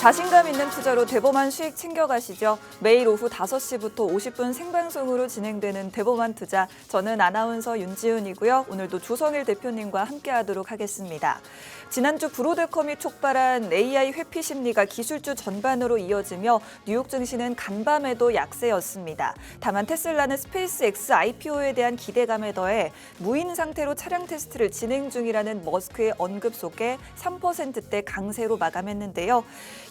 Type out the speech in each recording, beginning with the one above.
자신감 있는 투자로 대범한 수익 챙겨가시죠. 매일 오후 5시부터 50분 생방송으로 진행되는 대범한 투자. 저는 아나운서 윤지은이고요. 오늘도 조성일 대표님과 함께하도록 하겠습니다. 지난주 브로드컴이 촉발한 AI 회피 심리가 기술주 전반으로 이어지며 뉴욕 증시는 간밤에도 약세였습니다. 다만 테슬라는 스페이스X IPO에 대한 기대감에 더해 무인 상태로 차량 테스트를 진행 중이라는 머스크의 언급 속에 3%대 강세로 마감했는데요.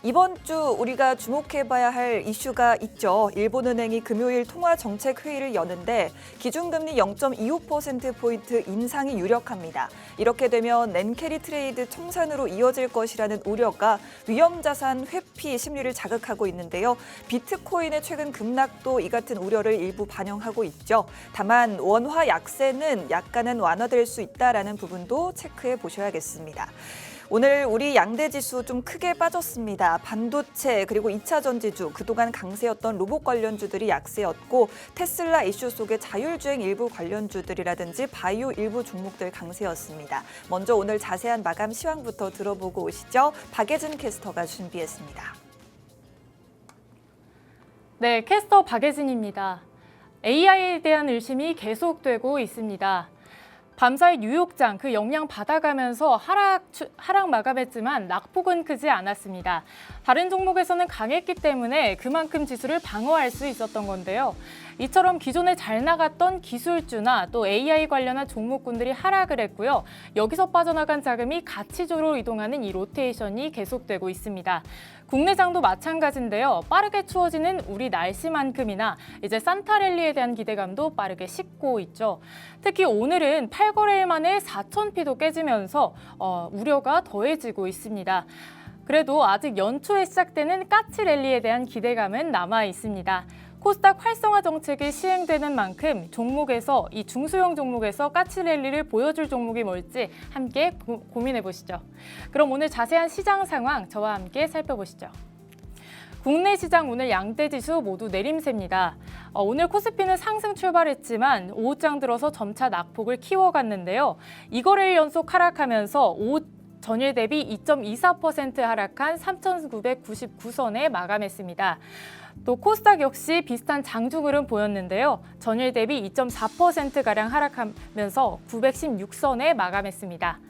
이번 주 우리가 주목해봐야 할 이슈가 있죠. 일본은행이 금요일 통화정책회의를 여는데 기준금리 0.25%포인트 인상이 유력합니다. 이렇게 되면 낸캐리 트레이드 청산으로 이어질 것이라는 우려가 위험자산 회피 심리를 자극하고 있는데요. 비트코인의 최근 급락도 이 같은 우려를 일부 반영하고 있죠. 다만 원화 약세는 약간은 완화될 수 있다라는 부분도 체크해 보셔야겠습니다. 오늘 우리 양대 지수 좀 크게 빠졌습니다. 반도체 그리고 2차 전지주, 그동안 강세였던 로봇 관련주들이 약세였고 테슬라 이슈 속의 자율주행 일부 관련주들이라든지 바이오 일부 종목들 강세였습니다. 먼저 오늘 자세한 마감 시황부터 들어보고 오시죠. 박예진 캐스터가 준비했습니다. 네, 캐스터 박예진입니다. AI에 대한 의심이 계속되고 있습니다. 밤사이 뉴욕장 그 영향 받아가면서 하락 마감했지만 낙폭은 크지 않았습니다. 다른 종목에서는 강했기 때문에 그만큼 지수를 방어할 수 있었던 건데요. 이처럼 기존에 잘 나갔던 기술주나 또 AI 관련한 종목군들이 하락을 했고요. 여기서 빠져나간 자금이 가치주로 이동하는 이 로테이션이 계속되고 있습니다. 국내장도 마찬가지인데요. 빠르게 추워지는 우리 날씨만큼이나 이제 산타랠리에 대한 기대감도 빠르게 식고 있죠. 특히 오늘은 8거래일 만에 4,000피도 깨지면서 우려가 더해지고 있습니다. 그래도 아직 연초에 시작되는 까치랠리에 대한 기대감은 남아 있습니다. 코스닥 활성화 정책이 시행되는 만큼 종목에서 이 중소형 종목에서 까치랠리를 보여줄 종목이 뭘지 함께 고민해 보시죠. 그럼 오늘 자세한 시장 상황 저와 함께 살펴보시죠. 국내 시장 오늘 양대 지수 모두 내림세입니다. 오늘 코스피는 상승 출발했지만 오후장 들어서 점차 낙폭을 키워갔는데요. 2거래일 연속 하락하면서 오후 전일 대비 2.24% 하락한 3,999선에 마감했습니다. 또 코스닥 역시 비슷한 장중 흐름 보였는데요. 전일 대비 2.4%가량 하락하면서 916선에 마감했습니다.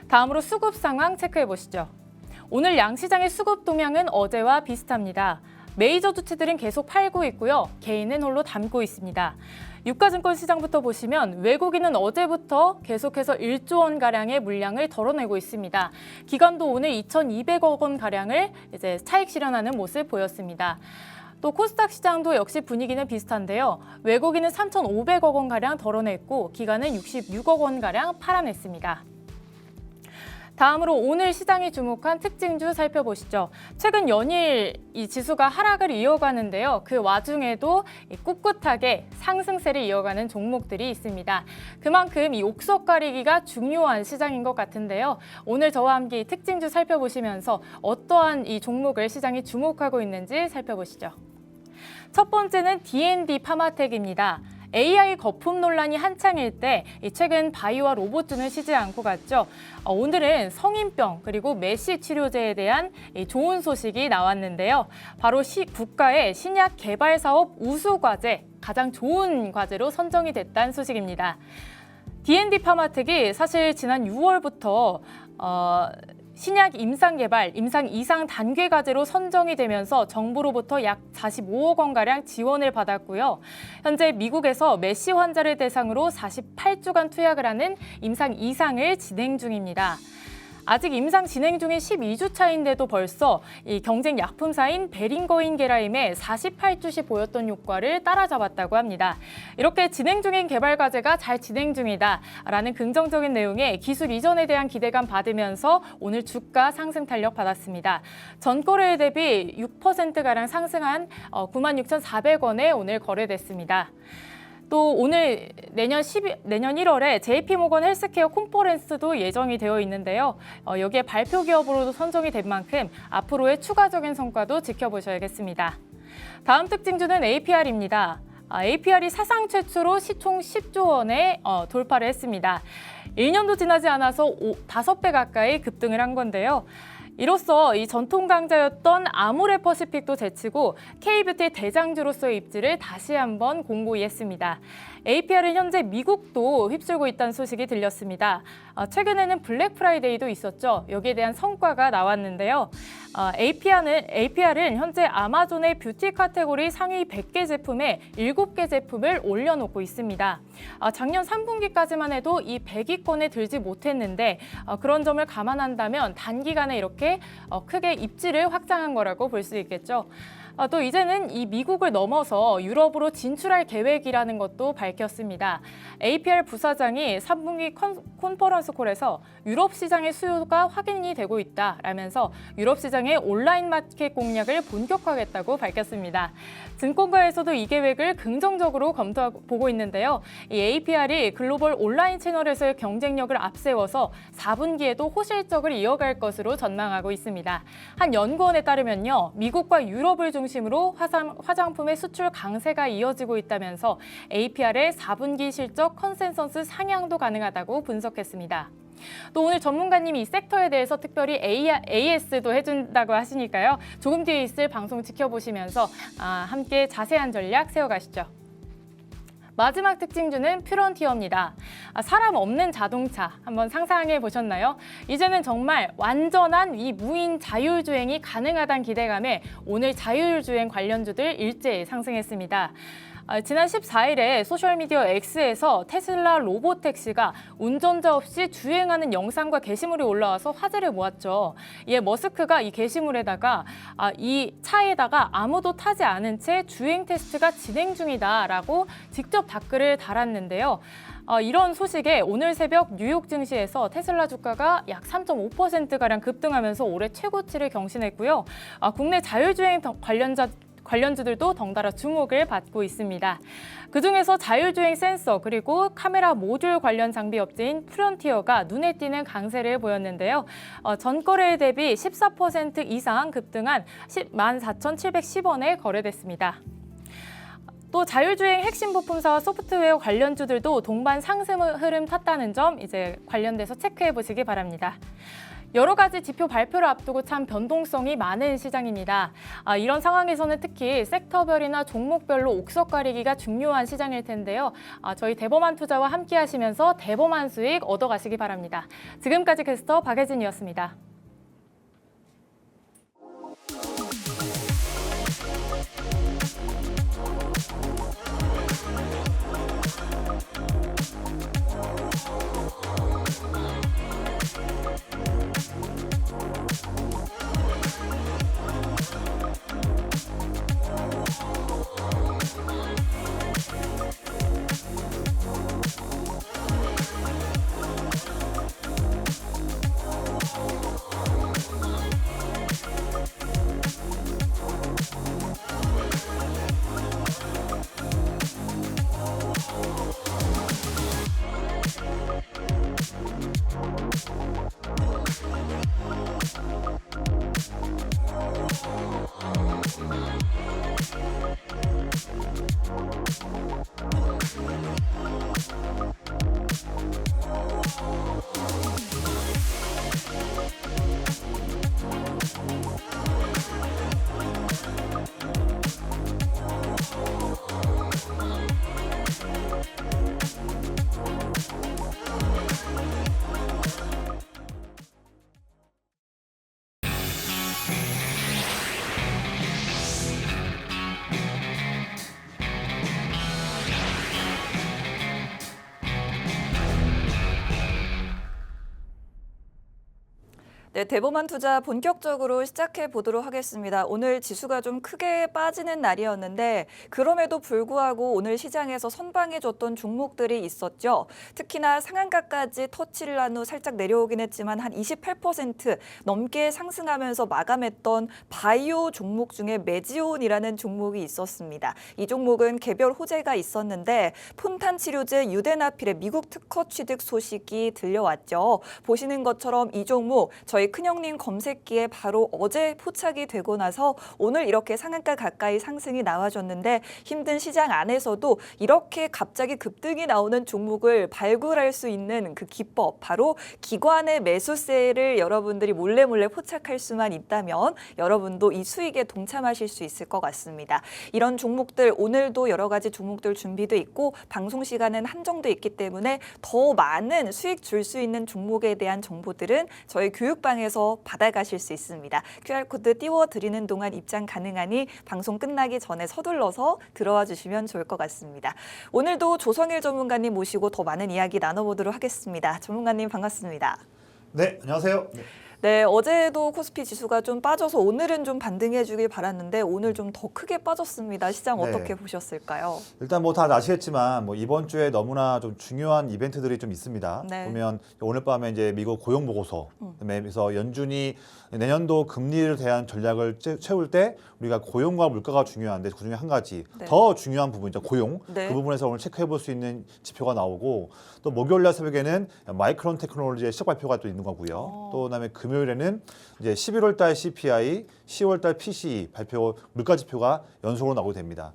다음으로 수급 상황 체크해 보시죠. 오늘 양시장의 수급 동향은 어제와 비슷합니다. 메이저 주체들은 계속 팔고 있고요. 개인은 홀로 담고 있습니다. 유가증권 시장부터 보시면 외국인은 어제부터 계속해서 1조 원가량의 물량을 덜어내고 있습니다. 기관도 오늘 2,200억 원가량을 이제 차익 실현하는 모습 보였습니다. 또 코스닥 시장도 역시 분위기는 비슷한데요. 외국인은 3,500억 원가량 덜어냈고 기관은 66억 원가량 팔아냈습니다. 다음으로 오늘 시장이 주목한 특징주 살펴보시죠. 최근 연일 이 지수가 하락을 이어가는데요. 그 와중에도 꿋꿋하게 상승세를 이어가는 종목들이 있습니다. 그만큼 이 옥석 가리기가 중요한 시장인 것 같은데요. 오늘 저와 함께 이 특징주 살펴보시면서 어떠한 이 종목을 시장이 주목하고 있는지 살펴보시죠. 첫 번째는 D&D 파마텍입니다. AI 거품 논란이 한창일 때 최근 바이오와 로봇주는 쉬지 않고 갔죠. 오늘은 성인병 그리고 메시 치료제에 대한 좋은 소식이 나왔는데요. 바로 국가의 신약 개발 사업 우수 과제, 가장 좋은 과제로 선정이 됐다는 소식입니다. D&D 파마텍이 사실 지난 6월부터 신약 임상 개발, 임상 2상 단계 과제로 선정이 되면서 정부로부터 약 45억 원가량 지원을 받았고요. 현재 미국에서 메시 환자를 대상으로 48주간 투약을 하는 임상 2상을 진행 중입니다. 아직 임상 진행 중인 12주차인데도 벌써 이 경쟁 약품사인 베링거인 게라임의 48주시 보였던 효과를 따라잡았다고 합니다. 이렇게 진행 중인 개발 과제가 잘 진행 중이다라는 긍정적인 내용의 기술 이전에 대한 기대감 받으면서 오늘 주가 상승 탄력 받았습니다. 전 거래일 대비 6%가량 상승한 96,400원에 오늘 거래됐습니다. 또 오늘 내년 1월에 JP모건 헬스케어 컨퍼런스도 예정이 되어 있는데요. 여기에 발표 기업으로도 선정이 된 만큼 앞으로의 추가적인 성과도 지켜보셔야겠습니다. 다음 특징주는 APR입니다. APR이 사상 최초로 시총 10조 원에 돌파를 했습니다. 1년도 지나지 않아서 5배 가까이 급등을 한 건데요. 이로써 이 전통 강자였던 아모레퍼시픽도 제치고 K뷰티의 대장주로서의 입지를 다시 한번 공고히 했습니다. APR은 현재 미국도 휩쓸고 있다는 소식이 들렸습니다. 최근에는 블랙 프라이데이도 있었죠. 여기에 대한 성과가 나왔는데요. APR은 현재 아마존의 뷰티 카테고리 상위 100개 제품에 7개 제품을 올려놓고 있습니다. 작년 3분기까지만 해도 이 100위권에 들지 못했는데 그런 점을 감안한다면 단기간에 이렇게 크게 입지를 확장한 거라고 볼 수 있겠죠. 또 이제는 이 미국을 넘어서 유럽으로 진출할 계획이라는 것도 밝혔습니다. APR 부사장이 3분기 컨퍼런스 콜에서 유럽 시장의 수요가 확인이 되고 있다라면서 유럽 시장의 온라인 마켓 공략을 본격화하겠다고 밝혔습니다. 증권가에서도 이 계획을 긍정적으로 보고 있는데요. 이 APR이 글로벌 온라인 채널에서의 경쟁력을 앞세워서 4분기에도 호실적을 이어갈 것으로 전망하고 있습니다. 한 연구원에 따르면요, 미국과 유럽을 중심으로 화장품의 수출 강세가 이어지고 있다면서 APR의 4분기 실적 컨센서스 상향도 가능하다고 분석했습니다. 또 오늘 전문가님이 이 섹터에 대해서 특별히 AS도 해준다고 하시니까요. 조금 뒤에 있을 방송 지켜보시면서 함께 자세한 전략 세워가시죠. 마지막 특징주는 퓨런티어입니다. 사람 없는 자동차 한번 상상해 보셨나요? 이제는 정말 완전한 이 무인 자율주행이 가능하다는 기대감에 오늘 자율주행 관련주들 일제히 상승했습니다. 지난 14일에 소셜미디어 X에서 테슬라 로보택시가 운전자 없이 주행하는 영상과 게시물이 올라와서 화제를 모았죠. 이에 머스크가 이 게시물에다가 이 차에다가 아무도 타지 않은 채 주행 테스트가 진행 중이다라고 직접 댓글을 달았는데요. 이런 소식에 오늘 새벽 뉴욕 증시에서 테슬라 주가가 약 3.5%가량 급등하면서 올해 최고치를 경신했고요. 국내 자율주행 관련주들도 덩달아 주목을 받고 있습니다. 그중에서 자율주행 센서 그리고 카메라 모듈 관련 장비 업체인 프론티어가 눈에 띄는 강세를 보였는데요. 전거래일 대비 14% 이상 급등한 14,710원에 거래됐습니다. 또 자율주행 핵심 부품사와 소프트웨어 관련주들도 동반 상승 흐름 탔다는 점 이제 관련돼서 체크해 보시기 바랍니다. 여러 가지 지표 발표를 앞두고 참 변동성이 많은 시장입니다. 이런 상황에서는 특히 섹터별이나 종목별로 옥석 가리기가 중요한 시장일 텐데요. 저희 대범한 투자와 함께 하시면서 대범한 수익 얻어가시기 바랍니다. 지금까지 캐스터 박혜진이었습니다. 네, 대범한 투자 본격적으로 시작해 보도록 하겠습니다. 오늘 지수가 좀 크게 빠지는 날이었는데 그럼에도 불구하고 오늘 시장에서 선방해줬던 종목들이 있었죠. 특히나 상한가까지 터치를 한 후 살짝 내려오긴 했지만 한 28% 넘게 상승하면서 마감했던 바이오 종목 중에 메지온이라는 종목이 있었습니다. 이 종목은 개별 호재가 있었는데 폰탄 치료제 유데나필의 미국 특허 취득 소식이 들려왔죠. 보시는 것처럼 이 종목 저희가 저희 큰형님 검색기에 바로 어제 포착이 되고 나서 오늘 이렇게 상한가 가까이 상승이 나와줬는데 힘든 시장 안에서도 이렇게 갑자기 급등이 나오는 종목을 발굴할 수 있는 그 기법, 바로 기관의 매수세를 여러분들이 몰래 포착할 수만 있다면 여러분도 이 수익에 동참하실 수 있을 것 같습니다. 이런 종목들 오늘도 여러 가지 종목들 준비돼 있고 방송 시간은 한정돼 있기 때문에 더 많은 수익 줄 수 있는 종목에 대한 정보들은 저희 교육방에서 받아가실 수 있습니다. QR코드 띄워드리는 동안 입장 가능하니 방송 끝나기 전에 서둘러서 들어와 주시면 좋을 것 같습니다. 오늘도 조성일 전문가님 모시고 더 많은 이야기 나눠보도록 하겠습니다. 전문가님 반갑습니다. 네, 안녕하세요. 네, 어제도 코스피 지수가 좀 빠져서 오늘은 좀 반등해 주길 바랐는데 오늘 좀 더 크게 빠졌습니다. 시장 네. 어떻게 보셨을까요? 일단 뭐 다 아시겠지만 뭐 이번 주에 너무나 좀 중요한 이벤트들이 좀 있습니다. 네. 보면 오늘 밤에 이제 미국 고용 보고서, 그래서 연준이 내년도 금리를 대한 전략을 채울 때 우리가 고용과 물가가 중요한데 그중에 한 가지 네. 더 중요한 부분이죠. 고용. 네. 그 부분에서 오늘 체크해 볼 수 있는 지표가 나오고 또 목요일 날 새벽에는 마이크론 테크놀로지의 시작 발표가 또 있는 거고요. 또 그다음에 금요일에는 이제 11월 달 CPI, 10월 달 PCE 발표 물가 지표가 연속으로 나오게 됩니다.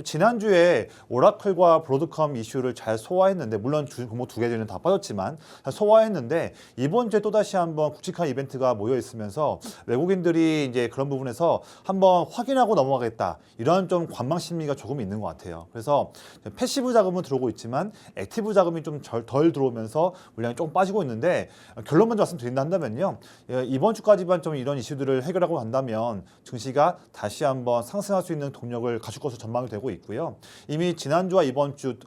지난주에 오라클과 브로드컴 이슈를 잘 소화했는데 물론 종목 두 개는 다 빠졌지만 잘 소화했는데 이번 주에 또다시 한번 굵직한 이벤트가 모여 있으면서 외국인들이 이제 그런 부분에서 한번 확인하고 넘어가겠다 이런 좀 관망 심리가 조금 있는 것 같아요. 그래서 패시브 자금은 들어오고 있지만 액티브 자금이 좀 덜 들어오면서 물량이 조금 빠지고 있는데 결론 먼저 말씀드린다 한다면요. 이번 주까지만 좀 이런 이슈들을 해결하고 간다면 증시가 다시 한번 상승할 수 있는 동력을 갖출 것으로 전망이 되고 있고요. 이미 지난주와 이번 주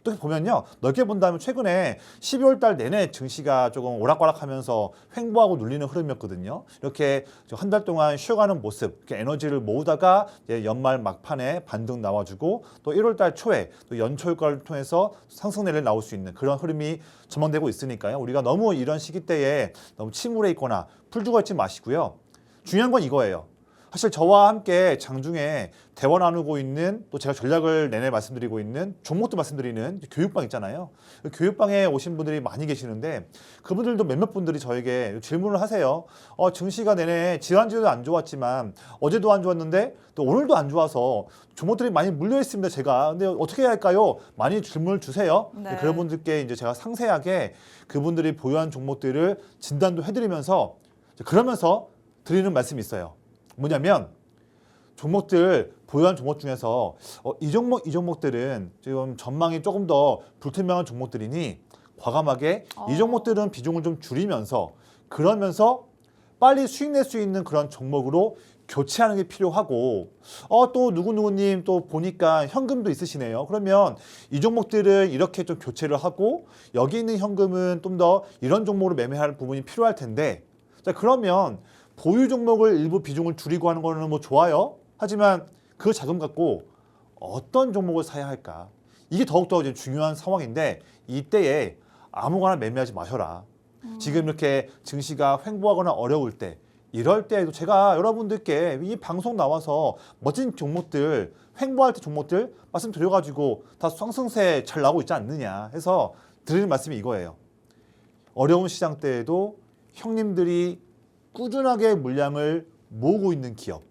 또 보면요. 넓게 본다면 최근에 12월 달 내내 증시가 조금 오락가락하면서 횡보하고 눌리는 흐름이었거든요. 이렇게 한 달 동안 쉬어가는 모습, 이렇게 에너지를 모으다가 이제 연말 막판에 반등 나와주고 또 1월 달 초에 또 연초 효과를 통해서 상승 내를 나올 수 있는 그런 흐름이 전망되고 있으니까요. 우리가 너무 이런 시기 때에 너무 침울해 있거나 풀죽어 있지 마시고요. 중요한 건 이거예요. 사실 저와 함께 장중에 대화 나누고 있는 또 제가 전략을 내내 말씀드리고 있는 종목도 말씀드리는 교육방 있잖아요. 그 교육방에 오신 분들이 많이 계시는데 그분들도 몇몇 분들이 저에게 질문을 하세요. 증시가 내내 지난주에도 안 좋았지만 어제도 안 좋았는데 또 오늘도 안 좋아서 종목들이 많이 물려 있습니다. 제가 근데 어떻게 해야 할까요? 많이 질문을 주세요. 네. 그런 분들께 이제 제가 상세하게 그분들이 보유한 종목들을 진단도 해드리면서 그러면서 드리는 말씀이 있어요. 뭐냐면 종목들 보유한 종목 중에서 이 종목들은 지금 전망이 조금 더 불투명한 종목들이니 과감하게 이 종목들은 비중을 좀 줄이면서 그러면서 빨리 수익 낼 수 있는 그런 종목으로 교체하는 게 필요하고 또 누구누구님 또 보니까 현금도 있으시네요. 그러면 이 종목들은 이렇게 좀 교체를 하고 여기 있는 현금은 좀 더 이런 종목으로 매매할 부분이 필요할 텐데 자 그러면 보유 종목을 일부 비중을 줄이고 하는 거는 뭐 좋아요. 하지만 그 자금 갖고 어떤 종목을 사야 할까? 이게 더욱더 이제 중요한 상황인데 이때에 아무거나 매매하지 마셔라. 지금 이렇게 증시가 횡보하거나 어려울 때 이럴 때에도 제가 여러분들께 이 방송 나와서 멋진 종목들 횡보할 때 종목들 말씀드려가지고 다 상승세 잘 나오고 있지 않느냐 해서 드리는 말씀이 이거예요. 어려운 시장 때에도 형님들이 꾸준하게 물량을 모으고 있는 기업,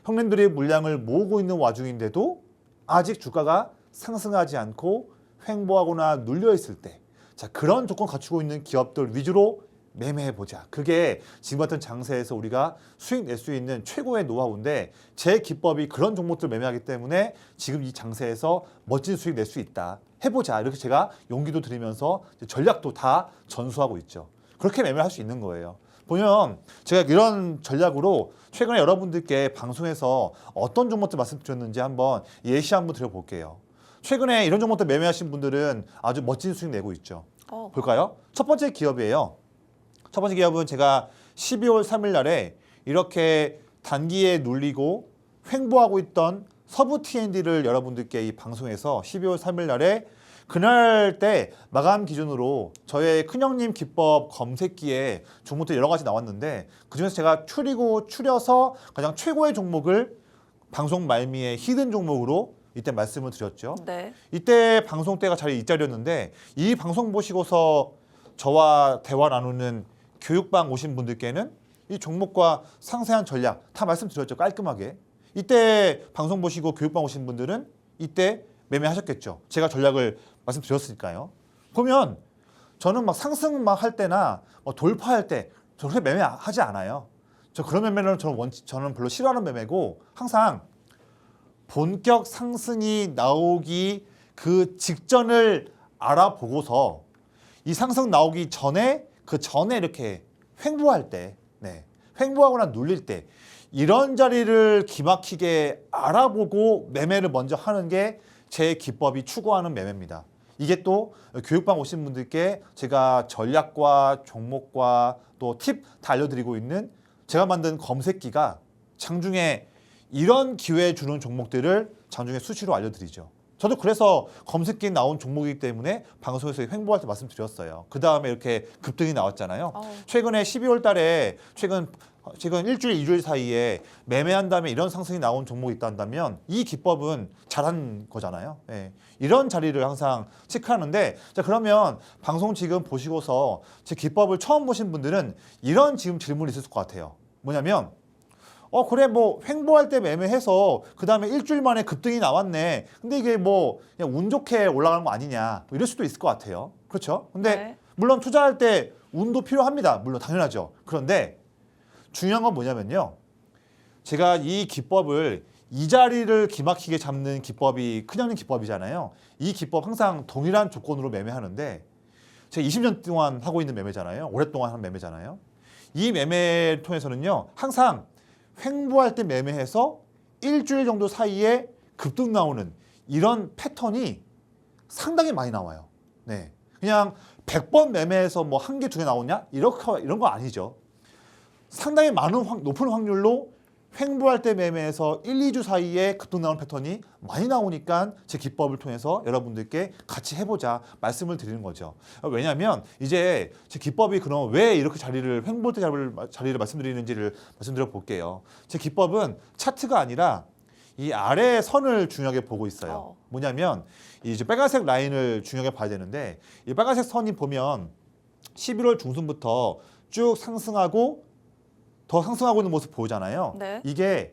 형님들이 물량을 모으고 있는 와중인데도 아직 주가가 상승하지 않고 횡보하거나 눌려있을 때 자, 그런 조건 갖추고 있는 기업들 위주로 매매해보자. 그게 지금 같은 장세에서 우리가 수익 낼 수 있는 최고의 노하우인데 제 기법이 그런 종목들 매매하기 때문에 지금 이 장세에서 멋진 수익 낼 수 있다. 해보자. 이렇게 제가 용기도 드리면서 전략도 다 전수하고 있죠. 그렇게 매매할 수 있는 거예요. 보면 제가 이런 전략으로 최근에 여러분들께 방송에서 어떤 종목들 말씀드렸는지 한번 예시 한번 드려볼게요. 최근에 이런 종목들 매매하신 분들은 아주 멋진 수익 내고 있죠. 볼까요? 첫 번째 기업이에요. 첫 번째 기업은 제가 12월 3일 날에 이렇게 단기에 눌리고 횡보하고 있던 서부 T&D를 여러분들께 이 방송에서 12월 3일 날에 그날 때 마감 기준으로 저의 큰형님 기법 검색기에 종목들 여러 가지 나왔는데 그중에서 제가 추려서 가장 최고의 종목을 방송 말미에 히든 종목으로 이때 말씀을 드렸죠. 네. 이때 방송 때가 자리 이 자리였는데 이 방송 보시고서 저와 대화 나누는 교육방 오신 분들께는 이 종목과 상세한 전략 다 말씀드렸죠. 깔끔하게. 이때 방송 보시고 교육방 오신 분들은 이때 매매하셨겠죠. 제가 전략을 말씀드렸으니까요. 그러면 저는 막 상승 막 할 때나 뭐 돌파할 때 저렇게 매매하지 않아요. 저 그런 매매는 저는 별로 싫어하는 매매고 항상 본격 상승이 나오기 그 직전을 알아보고서 이 상승 나오기 전에 그 전에 이렇게 횡보할 때, 횡보하거나 눌릴 때 이런 자리를 기막히게 알아보고 매매를 먼저 하는 게 제 기법이 추구하는 매매입니다. 이게 또 교육방 오신 분들께 제가 전략과 종목과 또 팁 다 알려드리고 있는 제가 만든 검색기가 장중에 이런 기회 주는 종목들을 장중에 수시로 알려드리죠. 저도 그래서 검색기에 나온 종목이기 때문에 방송에서 횡보할 때 말씀드렸어요. 그 다음에 이렇게 급등이 나왔잖아요. 최근에 12월 달에 최근 일주일, 2주일 사이에 매매한 다음에 이런 상승이 나온 종목이 있다 한다면 이 기법은 잘한 거잖아요. 예. 이런 자리를 항상 체크하는데 자 그러면 방송 지금 보시고서 제 기법을 처음 보신 분들은 이런 지금 질문이 있을 것 같아요. 뭐냐면 그래 뭐 횡보할 때 매매해서 그 다음에 일주일 만에 급등이 나왔네. 근데 이게 뭐 그냥 운 좋게 올라가는 거 아니냐 뭐 이럴 수도 있을 것 같아요. 그렇죠? 근데 네. 물론 투자할 때 운도 필요합니다. 물론 당연하죠. 그런데 중요한 건 뭐냐면요. 제가 이 기법을 이 자리를 기막히게 잡는 기법이 큰형님 기법이잖아요. 이 기법 항상 동일한 조건으로 매매하는데 제가 20년 동안 하고 있는 매매잖아요. 오랫동안 한 매매잖아요. 이 매매를 통해서는요. 항상 횡보할 때 매매해서 일주일 정도 사이에 급등 나오는 이런 패턴이 상당히 많이 나와요. 네. 그냥 100번 매매해서 뭐 한 개, 두 개 나오냐? 이런 거 아니죠. 상당히 높은 확률로 횡보할 때 매매해서 1, 2주 사이에 급등 나오는 패턴이 많이 나오니까 제 기법을 통해서 여러분들께 같이 해보자 말씀을 드리는 거죠. 왜냐하면 이제 제 기법이 그럼 왜 이렇게 횡보할 때 자리를 말씀드리는지를 말씀드려 볼게요. 제 기법은 차트가 아니라 이 아래 선을 중요하게 보고 있어요. 뭐냐면 이제 빨간색 라인을 중요하게 봐야 되는데 이 빨간색 선이 보면 11월 중순부터 쭉 더 상승하고 있는 모습 보이잖아요. 네. 이게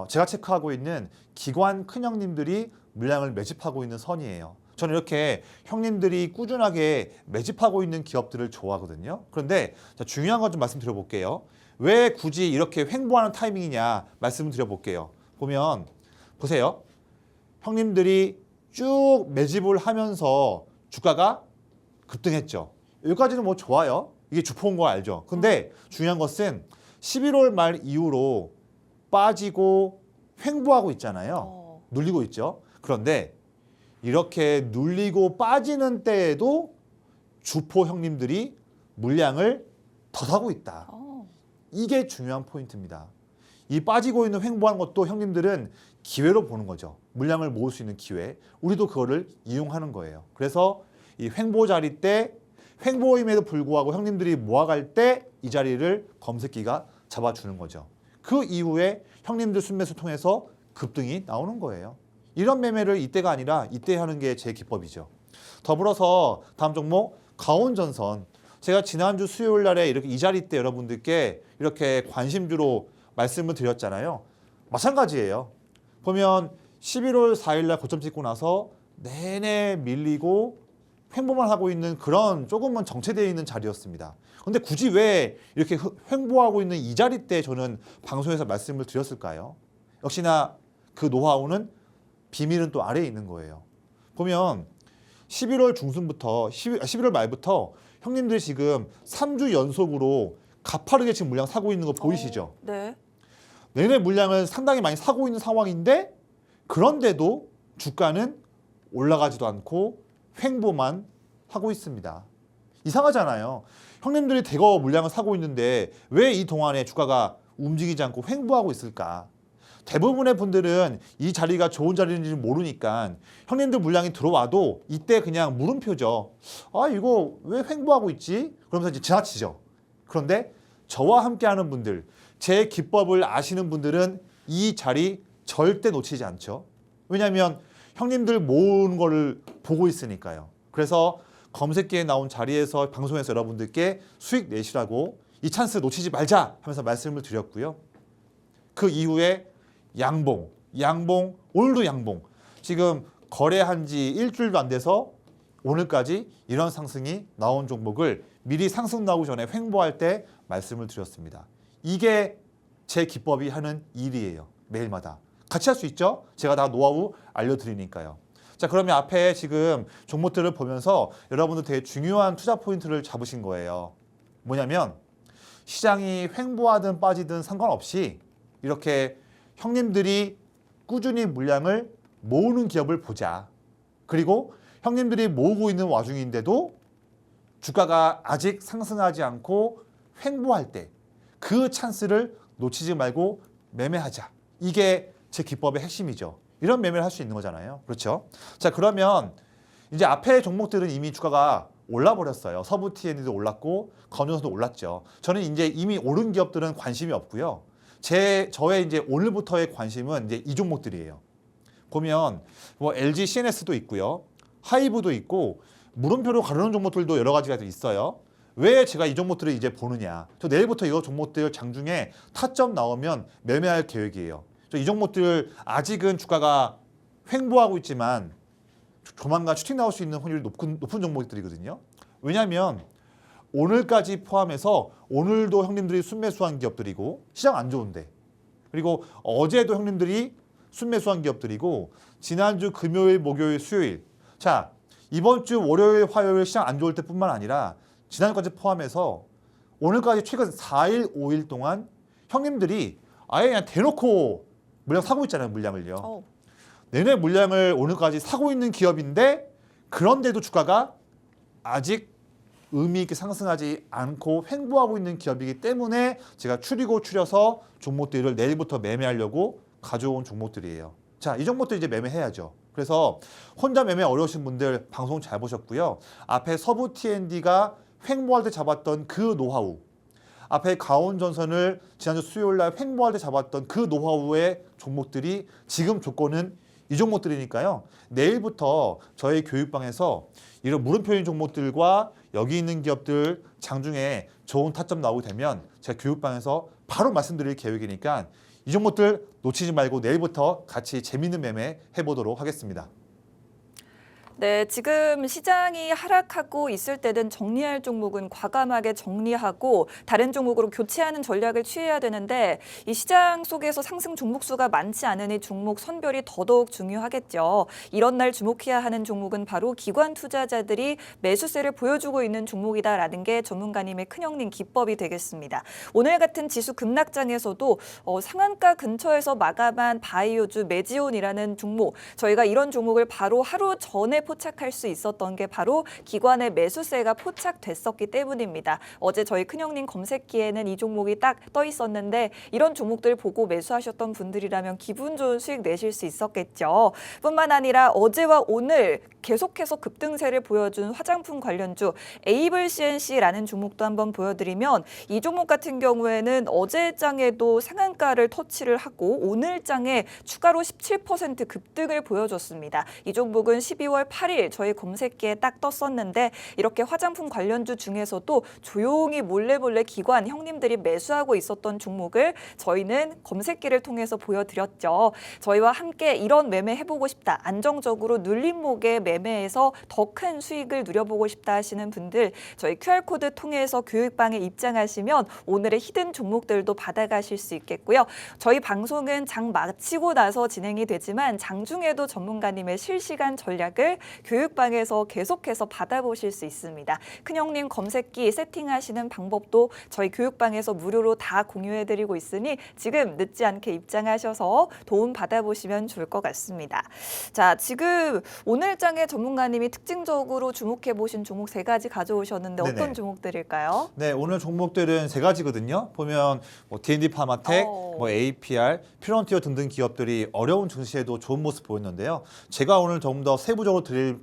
제가 체크하고 있는 기관 큰형님들이 물량을 매집하고 있는 선이에요. 저는 이렇게 형님들이 꾸준하게 매집하고 있는 기업들을 좋아하거든요. 그런데 중요한 건 좀 말씀드려 볼게요. 왜 굳이 이렇게 횡보하는 타이밍이냐 말씀을 드려 볼게요. 보세요. 형님들이 쭉 매집을 하면서 주가가 급등했죠. 여기까지는 뭐 좋아요. 이게 주포인 거 알죠. 근데 중요한 것은 11월 말 이후로 빠지고 횡보하고 있잖아요. 눌리고 있죠. 그런데 이렇게 눌리고 빠지는 때에도 주포 형님들이 물량을 더 사고 있다. 이게 중요한 포인트입니다. 이 빠지고 있는 횡보하는 것도 형님들은 기회로 보는 거죠. 물량을 모을 수 있는 기회. 우리도 그거를 이용하는 거예요. 그래서 이 횡보 자리 때 횡보임에도 불구하고 형님들이 모아갈 때 이 자리를 검색기가 잡아주는 거죠. 그 이후에 형님들 순매수 통해서 급등이 나오는 거예요. 이런 매매를 이때가 아니라 이때 하는 게 제 기법이죠. 더불어서 다음 종목 가온전선. 제가 지난주 수요일 날에 이렇게 이 자리 때 여러분들께 이렇게 관심주로 말씀을 드렸잖아요. 마찬가지예요. 보면 11월 4일 날 고점 찍고 나서 내내 밀리고 횡보만 하고 있는 그런 조금은 정체되어 있는 자리였습니다. 근데 굳이 왜 이렇게 횡보하고 있는 이 자리 때 저는 방송에서 말씀을 드렸을까요? 역시나 그 노하우는 비밀은 또 아래에 있는 거예요. 보면 11월 말부터 형님들이 지금 3주 연속으로 가파르게 지금 물량 사고 있는 거 보이시죠? 네. 내내 물량을 상당히 많이 사고 있는 상황인데 그런데도 주가는 올라가지도 않고 횡보만 하고 있습니다. 이상하잖아요. 형님들이 대거 물량을 사고 있는데 왜 이 동안에 주가가 움직이지 않고 횡보하고 있을까? 대부분의 분들은 이 자리가 좋은 자리인지 모르니까 형님들 물량이 들어와도 이때 그냥 물음표죠. 아 이거 왜 횡보하고 있지? 그러면서 이제 지나치죠. 그런데 저와 함께하는 분들, 제 기법을 아시는 분들은 이 자리 절대 놓치지 않죠. 왜냐하면 형님들 모으는 거를 보고 있으니까요. 그래서 검색기에 나온 자리에서 방송에서 여러분들께 수익 내시라고 이 찬스 놓치지 말자 하면서 말씀을 드렸고요. 그 이후에 양봉, 오늘도 양봉. 지금 거래한 지 일주일도 안 돼서 오늘까지 이런 상승이 나온 종목을 미리 상승 나오기 전에 횡보할 때 말씀을 드렸습니다. 이게 제 기법이 하는 일이에요. 매일마다. 같이 할 수 있죠? 제가 다 노하우 알려드리니까요. 자, 그러면 앞에 지금 종목들을 보면서 여러분들 되게 중요한 투자 포인트를 잡으신 거예요. 뭐냐면 시장이 횡보하든 빠지든 상관없이 이렇게 형님들이 꾸준히 물량을 모으는 기업을 보자. 그리고 형님들이 모으고 있는 와중인데도 주가가 아직 상승하지 않고 횡보할 때 그 찬스를 놓치지 말고 매매하자. 이게 제 기법의 핵심이죠. 이런 매매를 할 수 있는 거잖아요. 그렇죠? 자, 그러면 이제 앞에 종목들은 이미 주가가 올라버렸어요. 서부 T&D도 올랐고 건전선도 올랐죠. 저는 이제 이미 오른 기업들은 관심이 없고요. 저의 이제 오늘부터의 관심은 이제 이 종목들이에요. 보면 뭐 LG CNS도 있고요. 하이브도 있고 물음표로 가르는 종목들도 여러 가지가 있어요. 왜 제가 이 종목들을 이제 보느냐. 저 내일부터 이 종목들 장중에 타점 나오면 매매할 계획이에요. 이 종목들 아직은 주가가 횡보하고 있지만 조만간 슈팅 나올 수 있는 확률이 높은 종목들이거든요. 왜냐하면 오늘까지 포함해서 오늘도 형님들이 순매수한 기업들이고 시장 안 좋은데, 그리고 어제도 형님들이 순매수한 기업들이고 지난주 금요일, 목요일, 수요일, 자 이번 주 월요일, 화요일 시장 안 좋을 때뿐만 아니라 지난주까지 포함해서 오늘까지 최근 4일, 5일 동안 형님들이 아예 그냥 대놓고 물량 사고 있잖아요. 물량을요. 내내 물량을 오늘까지 사고 있는 기업인데 그런데도 주가가 아직 의미 있게 상승하지 않고 횡보하고 있는 기업이기 때문에 제가 추려서 종목들을 내일부터 매매하려고 가져온 종목들이에요. 자, 이 종목들 이제 매매해야죠. 그래서 혼자 매매 어려우신 분들 방송 잘 보셨고요. 앞에 서부 T&D가 횡보할 때 잡았던 그 노하우, 앞에 가온전선을 지난주 수요일 날 횡보할 때 잡았던 그 노하우의 종목들이 지금 조건은 이 종목들이니까요. 내일부터 저희 교육방에서 이런 물음표인 종목들과 여기 있는 기업들 장중에 좋은 타점 나오게 되면 제가 교육방에서 바로 말씀드릴 계획이니까 이 종목들 놓치지 말고 내일부터 같이 재밌는 매매 해보도록 하겠습니다. 네, 지금 시장이 하락하고 있을 때는 정리할 종목은 과감하게 정리하고 다른 종목으로 교체하는 전략을 취해야 되는데 이 시장 속에서 상승 종목 수가 많지 않으니 종목 선별이 더더욱 중요하겠죠. 이런 날 주목해야 하는 종목은 바로 기관 투자자들이 매수세를 보여주고 있는 종목이다라는 게 전문가님의 큰형님 기법이 되겠습니다. 오늘 같은 지수 급락장에서도 상한가 근처에서 마감한 바이오주 메지온이라는 종목, 저희가 이런 종목을 바로 하루 전에 포착할 수 있었던 게 바로 기관의 매수세가 포착됐었기 때문입니다. 어제 저희 큰형님 검색기에는 이 종목이 딱 떠 있었는데 이런 종목들 보고 매수하셨던 분들이라면 기분 좋은 수익 내실 수 있었겠죠. 뿐만 아니라 어제와 오늘 계속해서 급등세를 보여준 화장품 관련주 에이블 CNC라는 종목도 한번 보여드리면 이 종목 같은 경우에는 어제 장에도 상한가를 터치를 하고 오늘 장에 추가로 17% 급등을 보여줬습니다. 이 종목은 12월 8일 저희 검색기에 딱 떴었는데 이렇게 화장품 관련주 중에서도 조용히 몰래 기관 형님들이 매수하고 있었던 종목을 저희는 검색기를 통해서 보여드렸죠. 저희와 함께 이런 매매 해보고 싶다. 안정적으로 눌림목에 매매해서 더 큰 수익을 누려보고 싶다 하시는 분들 저희 QR코드 통해서 교육방에 입장하시면 오늘의 히든 종목들도 받아가실 수 있겠고요. 저희 방송은 장 마치고 나서 진행이 되지만 장중에도 전문가님의 실시간 전략을 교육방에서 계속해서 받아보실 수 있습니다. 큰형님 검색기 세팅하시는 방법도 저희 교육방에서 무료로 다 공유해드리고 있으니 지금 늦지 않게 입장하셔서 도움 받아보시면 좋을 것 같습니다. 자, 지금 오늘 장에 전문가님이 특징적으로 주목해보신 종목 3가지 가져오셨는데 어떤 네네. 종목들일까요? 네, 오늘 종목들은 3가지거든요. 보면 뭐 D&D 파마텍, 뭐 APR, 피론티어 등등 기업들이 어려운 증시에도 좋은 모습 보였는데요. 제가 오늘 좀 더 세부적으로 드릴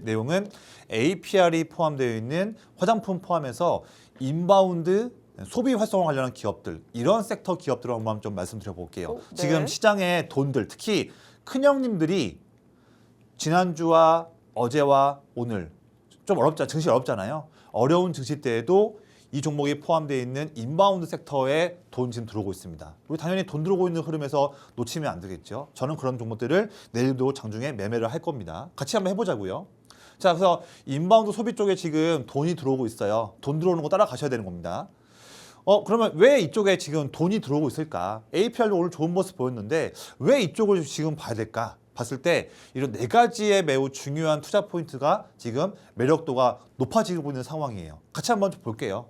내용은 APR이 포함되어 있는 화장품 포함해서 인바운드 소비 활성화 관련한 기업들, 이런 섹터 기업들을 한번 좀 말씀드려볼게요. 네. 지금 시장의 돈들, 특히 큰형님들이 지난주와 어제와 오늘 좀 증시 어렵잖아요. 어려운 증시 때에도 이 종목이 포함되어 있는 인바운드 섹터에 돈 지금 들어오고 있습니다. 우리 당연히 돈 들어오고 있는 흐름에서 놓치면 안 되겠죠. 저는 그런 종목들을 내일도 장중에 매매를 할 겁니다. 같이 한번 해보자고요. 자, 그래서 인바운드 소비 쪽에 지금 돈이 들어오고 있어요. 돈 들어오는 거 따라가셔야 되는 겁니다. 그러면 왜 이쪽에 지금 돈이 들어오고 있을까? APR도 오늘 좋은 모습 보였는데 왜 이쪽을 지금 봐야 될까? 봤을 때 이런 네 가지의 매우 중요한 투자 포인트가 지금 매력도가 높아지고 있는 상황이에요. 같이 한번 좀 볼게요.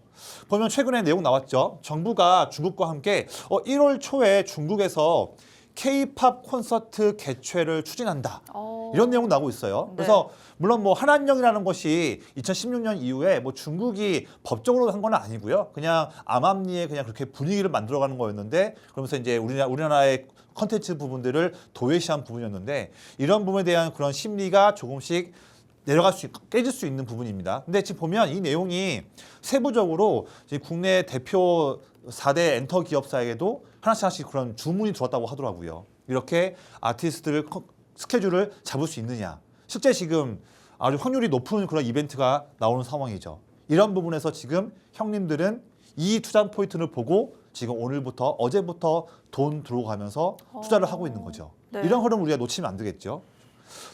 보면 최근에 내용 나왔죠. 정부가 중국과 함께 1월 초에 중국에서 K-팝 콘서트 개최를 추진한다. 이런 내용 나오고 있어요. 네. 그래서 물론 뭐 한안령이라는 것이 2016년 이후에 뭐 중국이 법적으로 한 건 아니고요. 그냥 암암리에 그냥 그렇게 분위기를 만들어가는 거였는데 그러면서 이제 우리나라의 컨텐츠 부분들을 도외시한 부분이었는데 이런 부분에 대한 그런 심리가 조금씩 내려갈 수 깨질 수 있는 부분입니다. 근데 지금 보면 이 내용이 세부적으로 지금 국내 대표 4대 엔터 기업사에게도 하나씩 그런 주문이 들어왔다고 하더라고요. 이렇게 아티스트를 스케줄을 잡을 수 있느냐. 실제 지금 아주 확률이 높은 그런 이벤트가 나오는 상황이죠. 이런 부분에서 지금 형님들은 이 투자 포인트를 보고 지금 오늘부터 어제부터 돈 들어가면서 투자를 하고 있는 거죠. 네. 이런 흐름 우리가 놓치면 안 되겠죠.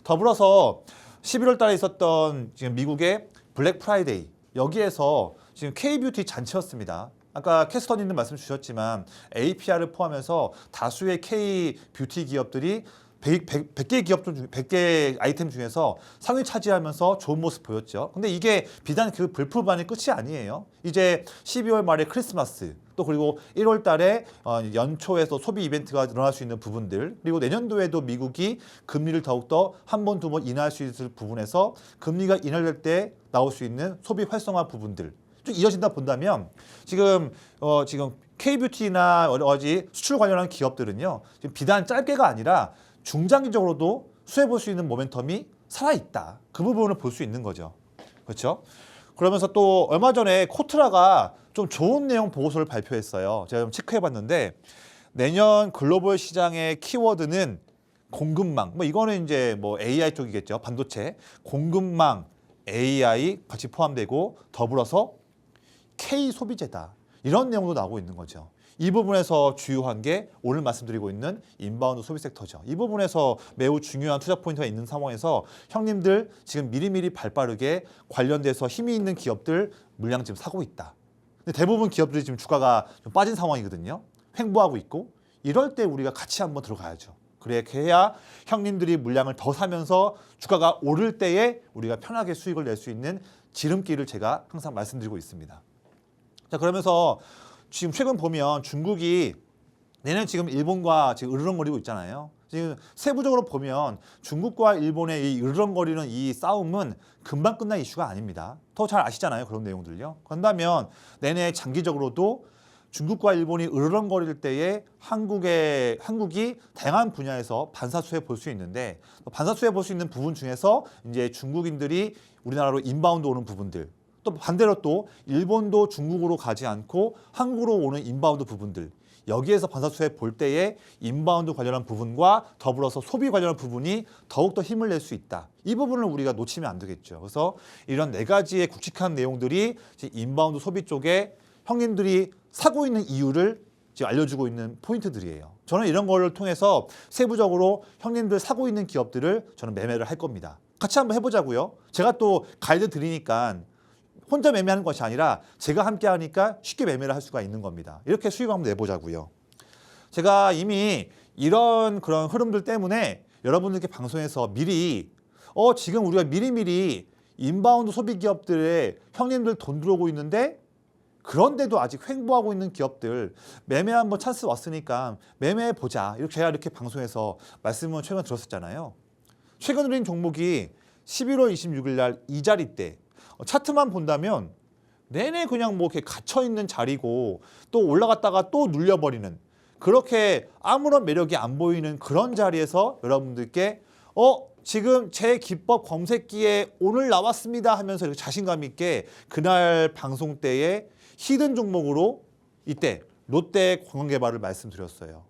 더불어서 11월 달에 있었던 지금 미국의 블랙 프라이데이 여기에서 지금 K뷰티 잔치였습니다. 아까 캐스터님도 말씀 주셨지만 APR을 포함해서 다수의 K뷰티 기업들이 100개 기업 중 100개 아이템 중에서 상위 차지하면서 좋은 모습 보였죠. 근데 이게 비단 그 불풀만이 끝이 아니에요. 이제 12월 말에 크리스마스 또 그리고 1월 달에 연초에서 소비 이벤트가 늘어날 수 있는 부분들 그리고 내년도에도 미국이 금리를 더욱더 한 번, 두 번 인하할 수 있을 부분에서 금리가 인하될 때 나올 수 있는 소비 활성화 부분들 쭉 이어진다 본다면 지금 K뷰티나 여러 가지 수출 관련한 기업들은요. 지금 비단 짧게가 아니라 중장기적으로도 수혜 볼 수 있는 모멘텀이 살아있다. 그 부분을 볼 수 있는 거죠. 그렇죠? 그러면서 또 얼마 전에 코트라가 좀 좋은 내용 보고서를 발표했어요. 제가 좀 체크해봤는데 내년 글로벌 시장의 키워드는 공급망. 뭐 이거는 이제 뭐 AI 쪽이겠죠. 반도체, 공급망, AI 같이 포함되고 더불어서 K 소비재다. 이런 내용도 나오고 있는 거죠. 이 부분에서 주요한 게 오늘 말씀드리고 있는 인바운드 소비 섹터죠. 이 부분에서 매우 중요한 투자 포인트가 있는 상황에서 형님들 지금 미리미리 발빠르게 관련돼서 힘이 있는 기업들 물량 지금 사고 있다. 근데 대부분 기업들이 지금 주가가 좀 빠진 상황이거든요. 횡보하고 있고 이럴 때 우리가 같이 한번 들어가야죠. 그렇게 해야 형님들이 물량을 더 사면서 주가가 오를 때에 우리가 편하게 수익을 낼 수 있는 지름길을 제가 항상 말씀드리고 있습니다. 자, 그러면서 지금 최근 보면 중국이 내년 지금 일본과 지금 으르렁거리고 있잖아요. 지금 세부적으로 보면 중국과 일본의 이 으르렁거리는 이 싸움은 금방 끝날 이슈가 아닙니다. 더 잘 아시잖아요. 그런 내용들요. 그런다면 내내 장기적으로도 중국과 일본이 으르렁거릴 때에 한국이 다양한 분야에서 반사수혜 볼 수 있는데 반사수혜 볼 수 있는 부분 중에서 이제 중국인들이 우리나라로 인바운드 오는 부분들 또 반대로 또 일본도 중국으로 가지 않고 한국으로 오는 인바운드 부분들 여기에서 반사수혜 볼 때에 인바운드 관련한 부분과 더불어서 소비 관련한 부분이 더욱더 힘을 낼 수 있다. 이 부분을 우리가 놓치면 안 되겠죠. 그래서 이런 네 가지의 굵직한 내용들이 인바운드 소비 쪽에 형님들이 사고 있는 이유를 지금 알려주고 있는 포인트들이에요. 저는 이런 거를 통해서 세부적으로 형님들 사고 있는 기업들을 저는 매매를 할 겁니다. 같이 한번 해보자고요. 제가 또 가이드 드리니까 혼자 매매하는 것이 아니라 제가 함께 하니까 쉽게 매매를 할 수가 있는 겁니다. 이렇게 수익을 한번 내보자고요. 제가 이미 이런 그런 흐름들 때문에 여러분들께 방송에서 미리 지금 우리가 미리미리 인바운드 소비 기업들의 형님들 돈 들어오고 있는데 그런데도 아직 횡보하고 있는 기업들 매매 한번 찬스 왔으니까 매매해보자. 이렇게 제가 이렇게 방송에서 말씀을 최근에 들었었잖아요. 최근 드린 종목이 11월 26일 날 이 자리 때 차트만 본다면 내내 그냥 뭐 이렇게 갇혀 있는 자리고 또 올라갔다가 또 눌려버리는 그렇게 아무런 매력이 안 보이는 그런 자리에서 여러분들께 지금 제 기법 검색기에 오늘 나왔습니다 하면서 이렇게 자신감 있게 그날 방송 때에 히든 종목으로 이때 롯데 관광개발을 말씀드렸어요.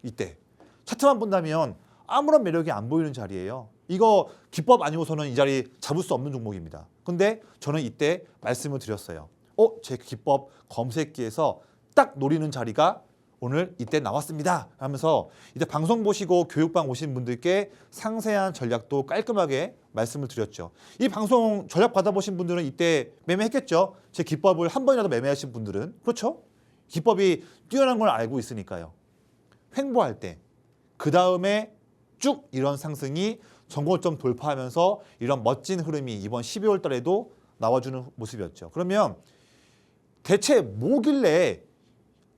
이때 차트만 본다면 아무런 매력이 안 보이는 자리예요. 이거 기법 아니고서는 이 자리 잡을 수 없는 종목입니다. 근데 저는 이때 말씀을 드렸어요. 제 기법 검색기에서 딱 노리는 자리가 오늘 이때 나왔습니다 하면서 이때 방송 보시고 교육방 오신 분들께 상세한 전략도 깔끔하게 말씀을 드렸죠. 이 방송 전략 받아보신 분들은 이때 매매했겠죠. 제 기법을 한 번이라도 매매하신 분들은. 그렇죠? 기법이 뛰어난 걸 알고 있으니까요. 횡보할 때 그 다음에 쭉 이런 상승이 전고점 돌파하면서 이런 멋진 흐름이 이번 12월 달에도 나와주는 모습이었죠. 그러면 대체 뭐길래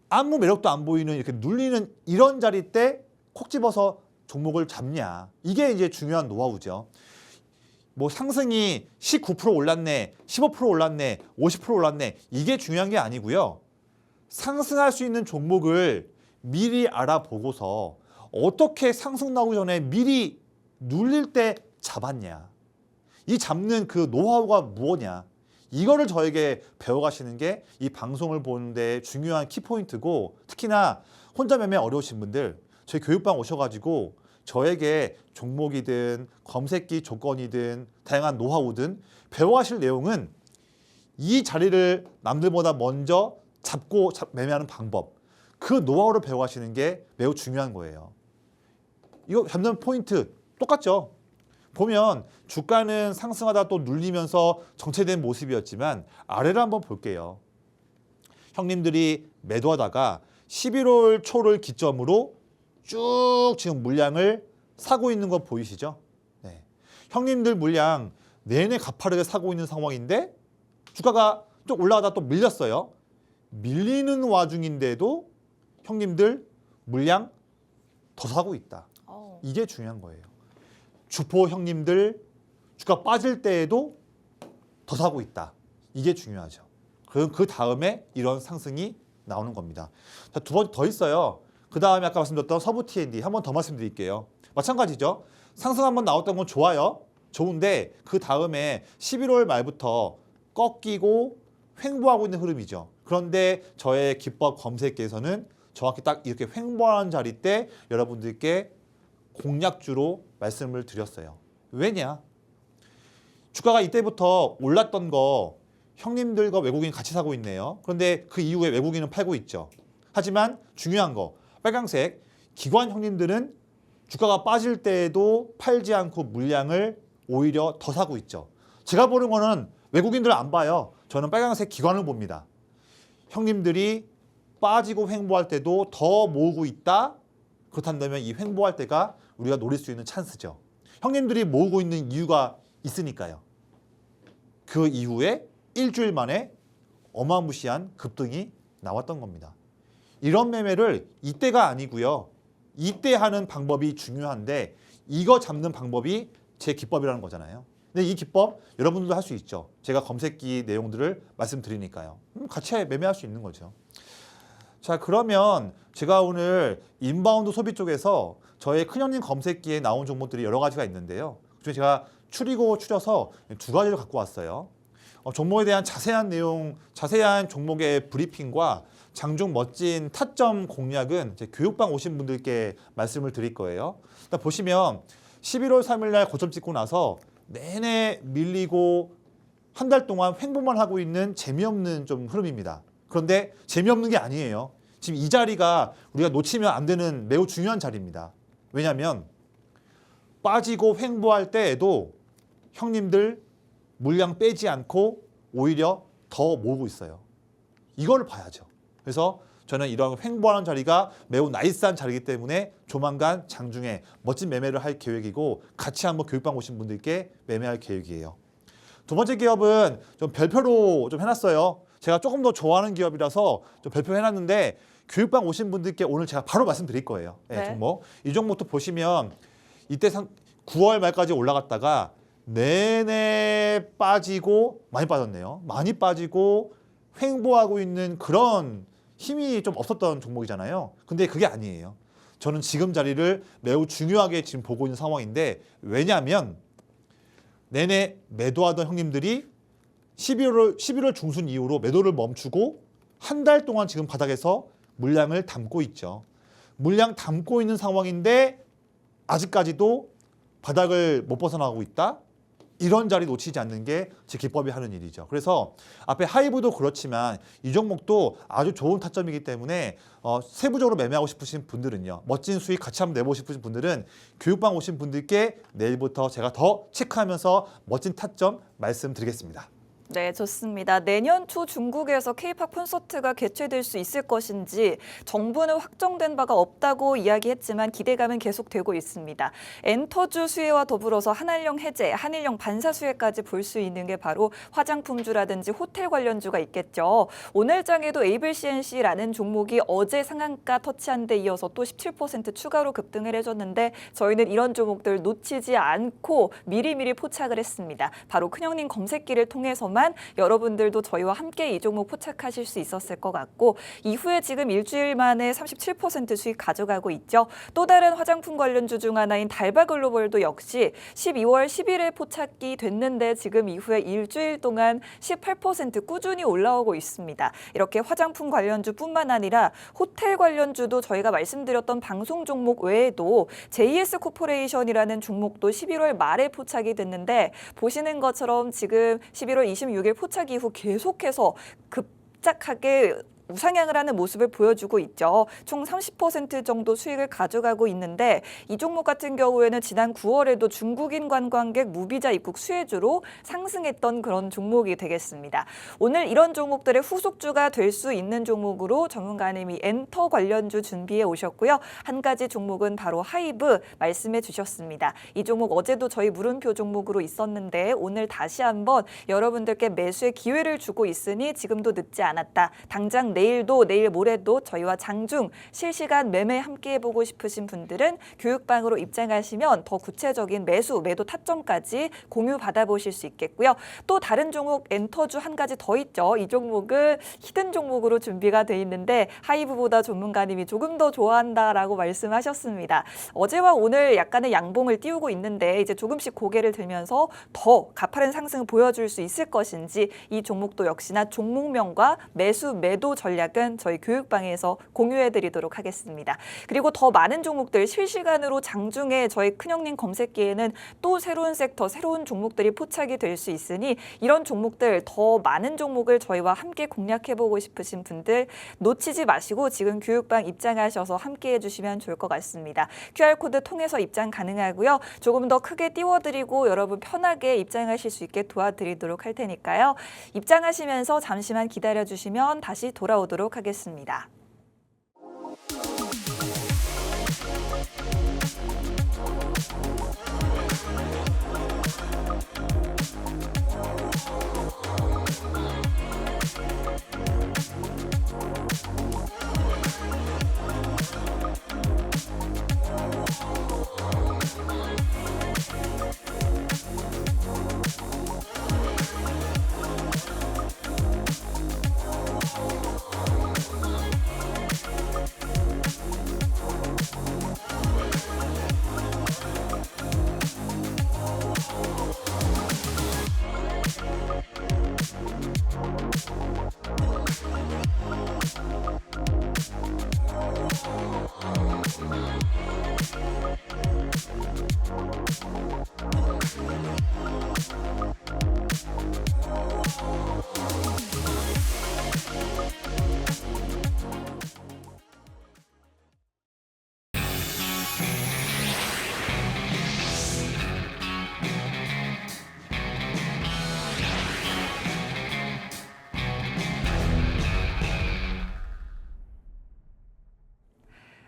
아무 매력도 안 보이는 이렇게 눌리는 이런 자리 때 콕 집어서 종목을 잡냐. 이게 이제 중요한 노하우죠. 뭐 상승이 19% 올랐네, 15% 올랐네, 50% 올랐네. 이게 중요한 게 아니고요. 상승할 수 있는 종목을 미리 알아보고서 어떻게 상승 나오기 전에 미리 눌릴 때 잡았냐. 이 잡는 그 노하우가 무엇냐. 이거를 저에게 배워가시는 게 이 방송을 보는데 중요한 키포인트고, 특히나 혼자 매매 어려우신 분들 저희 교육방 오셔가지고 저에게 종목이든 검색기 조건이든 다양한 노하우든 배워가실 내용은 이 자리를 남들보다 먼저 잡고 매매하는 방법, 그 노하우를 배워가시는 게 매우 중요한 거예요. 이거 잡는 포인트 똑같죠? 보면 주가는 상승하다 또 눌리면서 정체된 모습이었지만 아래를 한번 볼게요. 형님들이 매도하다가 11월 초를 기점으로 쭉 지금 물량을 사고 있는 거 보이시죠? 네. 형님들 물량 내내 가파르게 사고 있는 상황인데 주가가 좀 올라가다 또 밀렸어요. 밀리는 와중인데도 형님들 물량 더 사고 있다. 이게 중요한 거예요. 주포 형님들 주가 빠질 때에도 더 사고 있다. 이게 중요하죠. 그럼 그 다음에 이런 상승이 나오는 겁니다. 자, 두 번 더 있어요. 그 다음에 아까 말씀드렸던 서부 T&D 한 번 더 말씀드릴게요. 마찬가지죠. 상승 한번 나왔던 건 좋아요. 좋은데 그 다음에 11월 말부터 꺾이고 횡보하고 있는 흐름이죠. 그런데 저의 기법 검색기에서는 정확히 딱 이렇게 횡보하는 자리 때 여러분들께 공략주로 말씀을 드렸어요. 왜냐? 주가가 이때부터 올랐던 거 형님들과 외국인 같이 사고 있네요. 그런데 그 이후에 외국인은 팔고 있죠. 하지만 중요한 거 빨강색 기관 형님들은 주가가 빠질 때에도 팔지 않고 물량을 오히려 더 사고 있죠. 제가 보는 거는 외국인들 안 봐요. 저는 빨강색 기관을 봅니다. 형님들이 빠지고 횡보할 때도 더 모으고 있다. 그렇다면 이 횡보할 때가 우리가 노릴 수 있는 찬스죠. 형님들이 모으고 있는 이유가 있으니까요. 그 이후에 일주일 만에 어마무시한 급등이 나왔던 겁니다. 이런 매매를 이때가 아니고요. 이때 하는 방법이 중요한데 이거 잡는 방법이 제 기법이라는 거잖아요. 근데 이 기법 여러분들도 할 수 있죠. 제가 검색기 내용들을 말씀드리니까요. 같이 매매할 수 있는 거죠. 자, 그러면 제가 오늘 인바운드 소비 쪽에서 저의 큰형님 검색기에 나온 종목들이 여러 가지가 있는데요. 그중에 제가 추려서 두 가지를 갖고 왔어요. 종목에 대한 자세한 내용, 자세한 종목의 브리핑과 장중 멋진 타점 공략은 제 교육방 오신 분들께 말씀을 드릴 거예요. 일단 보시면 11월 3일 날 고점 찍고 나서 내내 밀리고 한 달 동안 횡보만 하고 있는 재미없는 좀 흐름입니다. 그런데 재미없는 게 아니에요. 지금 이 자리가 우리가 놓치면 안 되는 매우 중요한 자리입니다. 왜냐하면 빠지고 횡보할 때에도 형님들 물량 빼지 않고 오히려 더 모으고 있어요. 이걸 봐야죠. 그래서 저는 이런 횡보하는 자리가 매우 나이스한 자리이기 때문에 조만간 장중에 멋진 매매를 할 계획이고 같이 한번 교육방 오신 분들께 매매할 계획이에요. 두 번째 기업은 좀 별표로 좀 해놨어요. 제가 조금 더 좋아하는 기업이라서 좀 별표해놨는데 교육방 오신 분들께 오늘 제가 바로 말씀드릴 거예요. 네. 종목. 이 종목도 보시면 이때 9월 말까지 올라갔다가 내내 빠지고 많이 빠졌네요. 많이 빠지고 횡보하고 있는 그런 힘이 좀 없었던 종목이잖아요. 근데 그게 아니에요. 저는 지금 자리를 매우 중요하게 지금 보고 있는 상황인데 왜냐하면 내내 매도하던 형님들이 11월 중순 이후로 매도를 멈추고 한 달 동안 지금 바닥에서 물량을 담고 있죠. 물량 담고 있는 상황인데 아직까지도 바닥을 못 벗어나고 있다? 이런 자리 놓치지 않는 게 제 기법이 하는 일이죠. 그래서 앞에 하이브도 그렇지만 이 종목도 아주 좋은 타점이기 때문에 세부적으로 매매하고 싶으신 분들은요. 멋진 수익 같이 한번 내보고 싶으신 분들은 교육방 오신 분들께 내일부터 제가 더 체크하면서 멋진 타점 말씀드리겠습니다. 네, 좋습니다. 내년 초 중국에서 K-팝 콘서트가 개최될 수 있을 것인지 정부는 확정된 바가 없다고 이야기했지만 기대감은 계속되고 있습니다. 엔터주 수혜와 더불어서 한한령 해제, 한일령 반사 수혜까지 볼 수 있는 게 바로 화장품주라든지 호텔 관련주가 있겠죠. 오늘 장에도 에이블 CNC라는 종목이 어제 상한가 터치한 데 이어서 또 17% 추가로 급등을 해줬는데 저희는 이런 종목들 놓치지 않고 미리미리 포착을 했습니다. 바로 큰형님 검색기를 통해서만 여러분들도 저희와 함께 이 종목 포착하실 수 있었을 것 같고 이후에 지금 일주일 만에 37% 수익 가져가고 있죠. 또 다른 화장품 관련주 중 하나인 달바글로벌도 역시 12월 10일에 포착이 됐는데 지금 이후에 일주일 동안 18% 꾸준히 올라오고 있습니다. 이렇게 화장품 관련주뿐만 아니라 호텔 관련주도 저희가 말씀드렸던 방송 종목 외에도 JS 코퍼레이션이라는 종목도 11월 말에 포착이 됐는데 보시는 것처럼 지금 11월 26일 포착 이후 계속해서 급작하게 우상향을 하는 모습을 보여주고 있죠. 총 30% 정도 수익을 가져가고 있는데 이 종목 같은 경우에는 지난 9월에도 중국인 관광객 무비자 입국 수혜주로 상승했던 그런 종목이 되겠습니다. 오늘 이런 종목들의 후속주가 될 수 있는 종목으로 전문가님이 엔터 관련주 준비해 오셨고요. 한 가지 종목은 바로 하이브 말씀해 주셨습니다. 이 종목 어제도 저희 물음표 종목으로 있었는데 오늘 다시 한번 여러분들께 매수의 기회를 주고 있으니 지금도 늦지 않았다. 당장 내일도 내일 모레도 저희와 장중 실시간 매매 함께 해보고 싶으신 분들은 교육방으로 입장하시면 더 구체적인 매도 타점까지 공유 받아보실 수 있겠고요. 또 다른 종목 엔터주 한 가지 더 있죠. 이 종목은 히든 종목으로 준비가 돼 있는데 하이브보다 전문가님이 조금 더 좋아한다라고 말씀하셨습니다. 어제와 오늘 약간의 양봉을 띄우고 있는데 이제 조금씩 고개를 들면서 더 가파른 상승을 보여줄 수 있을 것인지 이 종목도 역시나 종목명과 매도 전략은 저희 교육방에서 공유해드리도록 하겠습니다. 그리고 더 많은 종목들 실시간으로 장중에 저희 큰형님 검색기에는 또 새로운 섹터, 새로운 종목들이 포착이 될 수 있으니 이런 종목들 더 많은 종목을 저희와 함께 공략해보고 싶으신 분들 놓치지 마시고 지금 교육방 입장하셔서 함께 해주시면 좋을 것 같습니다. QR코드 통해서 입장 가능하고요. 조금 더 크게 띄워드리고 여러분 편하게 입장하실 수 있게 도와드리도록 할 테니까요. 입장하시면서 잠시만 기다려주시면 다시 돌아오도록 하겠습니다.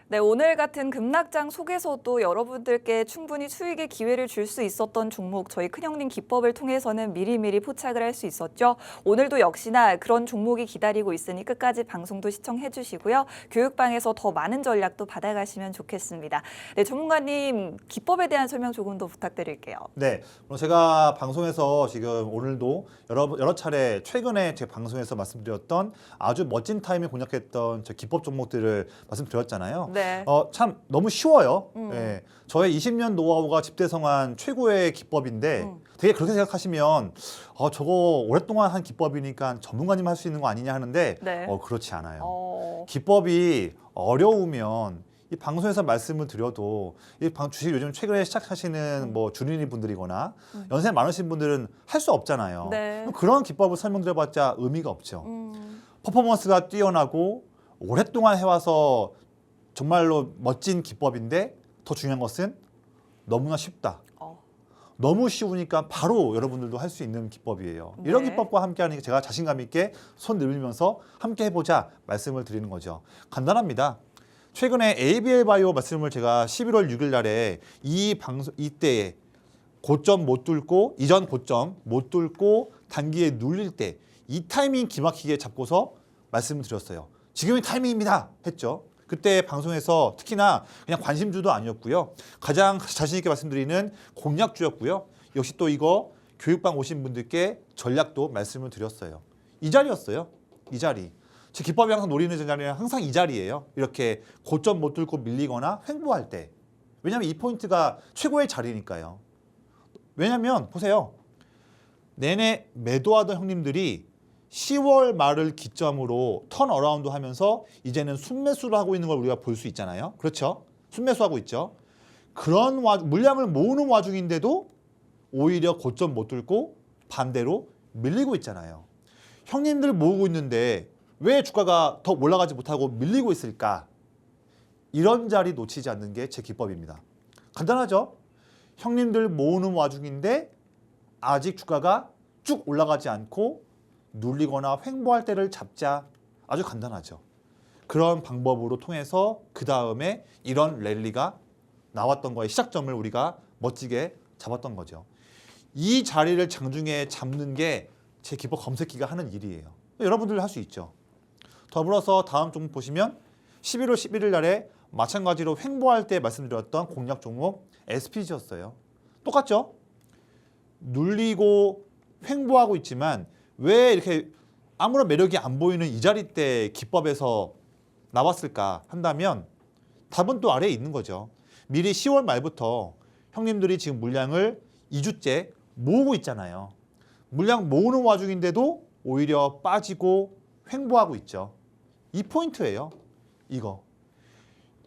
네, 오늘 같은 급락장 속에서도 여러분들께 충분히 수익의 기회를 줄 수 있었던 종목 저희 큰형님 기법을 통해서는 미리미리 포착을 할 수 있었죠. 오늘도 역시나 그런 종목이 기다리고 있으니 끝까지 방송도 시청해 주시고요. 교육방에서 더 많은 전략도 받아가시면 좋겠습니다. 네, 전문가님 기법에 대한 설명 조금 더 부탁드릴게요. 네, 그럼 제가 방송에서 지금 오늘도 여러 차례 최근에 제 방송에서 말씀드렸던 아주 멋진 타이밍 공략했던 제 기법 종목들을 말씀드렸잖아요. 네. 참 너무 쉬워요. 예, 저의 20년 노하우가 집대성한 최고의 기법인데 되게 그렇게 생각하시면 저거 오랫동안 한 기법이니까 전문가님 할 수 있는 거 아니냐 하는데 네. 그렇지 않아요. 기법이 어려우면 이 방송에서 말씀을 드려도 이 주식 요즘 최근에 시작하시는 뭐 주린이 분들이거나 연세 많으신 분들은 할 수 없잖아요. 네. 그럼 그런 기법을 설명드려봤자 의미가 없죠. 퍼포먼스가 뛰어나고 오랫동안 해와서 정말로 멋진 기법인데 더 중요한 것은 너무나 쉽다. 너무 쉬우니까 바로 여러분들도 할 수 있는 기법이에요. 이런 네. 기법과 함께 하니까 제가 자신감 있게 손 내밀면서 함께 해보자 말씀을 드리는 거죠. 간단합니다. 최근에 ABL 바이오 말씀을 제가 11월 6일 날에 이때에 고점 못 뚫고 이전 고점 못 뚫고 단기에 눌릴 때 이 타이밍 기막히게 잡고서 말씀을 드렸어요. 지금이 타이밍입니다 했죠. 그때 방송에서 특히나 그냥 관심주도 아니었고요. 가장 자신 있게 말씀드리는 공략주였고요. 역시 또 이거 교육방 오신 분들께 전략도 말씀을 드렸어요. 이 자리였어요. 이 자리. 제 기법이 항상 노리는 자리는 항상 이 자리예요. 이렇게 고점 못 뚫고 밀리거나 횡보할 때. 왜냐하면 이 포인트가 최고의 자리니까요. 왜냐하면 보세요. 내내 매도하던 형님들이 10월 말을 기점으로 턴어라운드 하면서 이제는 순매수를 하고 있는 걸 우리가 볼 수 있잖아요. 그렇죠? 순매수하고 있죠. 그런 물량을 모으는 와중인데도 오히려 고점 못 뚫고 반대로 밀리고 있잖아요. 형님들 모으고 있는데 왜 주가가 더 올라가지 못하고 밀리고 있을까? 이런 자리 놓치지 않는 게 제 기법입니다. 간단하죠? 형님들 모으는 와중인데 아직 주가가 쭉 올라가지 않고 눌리거나 횡보할 때를 잡자. 아주 간단하죠. 그런 방법으로 통해서 그 다음에 이런 랠리가 나왔던 거에 시작점을 우리가 멋지게 잡았던 거죠. 이 자리를 장중에 잡는 게 제 기법 검색기가 하는 일이에요. 여러분들 할 수 있죠. 더불어서 다음 종목 보시면 11월 11일 날에 마찬가지로 횡보할 때 말씀드렸던 공략 종목 SPG였어요. 똑같죠? 눌리고 횡보하고 있지만 왜 이렇게 아무런 매력이 안 보이는 이 자리 때 기법에서 나왔을까 한다면 답은 또 아래에 있는 거죠. 미리 10월 말부터 형님들이 지금 물량을 2주째 모으고 있잖아요. 물량 모으는 와중인데도 오히려 빠지고 횡보하고 있죠. 이 포인트예요. 이거.